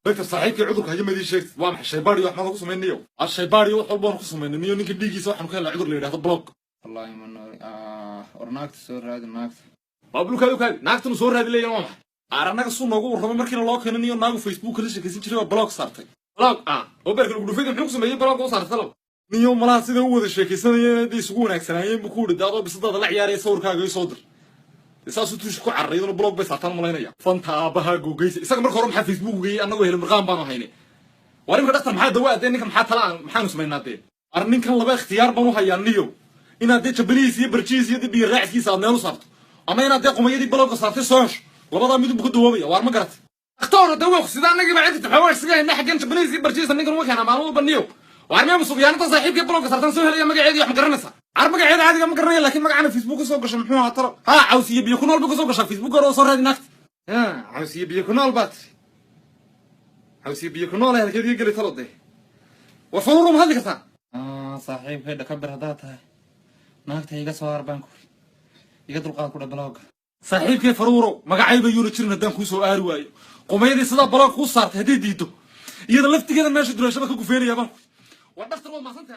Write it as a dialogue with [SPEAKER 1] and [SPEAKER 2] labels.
[SPEAKER 1] دكتور صاحبك عذرك هي ما دي شيء واضح الشيباري واحد ما قسم منيو الشيباري وحول بون قسم مني نيو نينك ديجيس waxaan ka helay cudur leeyahay block
[SPEAKER 2] والله من ورناكت سو raadi naagta
[SPEAKER 1] bablu kaadu naagtuna soo raadi leeyahay waxa aranaga soo noogu warramo markii loo keenayo naagu Facebook la sheekaysan jiray waa block saartay block oo berka lagu dhufay muxuu sameeyay block oo saartay niyo malaha sida uu wada sheekaysanayay isugu wanaagsanayeen buu ku dhadaado bisadada la ciyaaraya sawirkaaga ay soo dir isaasu tuush ku carreeyay block bay saartan malaynaya fanta abaha googaysa isaga markii hore maxaa Facebook geeyay annagu helay marqaan baan haynay warimka dhaqtar maxaa dawaadeen ninka maxaa talaan maxaan sameeynaa arninkan laba ikhtiyaar baan u hayaa niyo inaad jabaliis iyo barjiis iyo dibi raackiisa aad meel u saarto ama inaad qomayadii block saartay soosh labada mid ku dawoobaya waar ma garat اختار دواق سيدان نجي بعد تحاول سجى إن حاجة جبليز يبرجيس نيجي نروح أنا معلومة بنيو وعرمي مصبيان تصاحب كي بلوك صارتن سوي هلي ما قاعد يحمل قرنسا عرب قاعد عادي ما قرنيه لكن ما قاعد فيسبوك سوق عشان محوها ترى عاوسية بيكون البوك سوق عشان فيسبوك رو صار هذه نكت عاوسية بيكون الباتري عاوسية بيكون الله هذا كذي يقول ترى ده وفورهم هذه كذا
[SPEAKER 2] صاحب هذا كبر هذاتها نكت هيجا صار بانكو يقدر قاعد كده بلوك
[SPEAKER 1] صاحب كيف فرورو ما قاعد يقول تشرنا دام كوسو أروي قوميدي صدا بلاك وصارت هدي ديدو يلا لفت كذا ماشي دروش شبكة كوفيري يا بان ودفتر ما صنت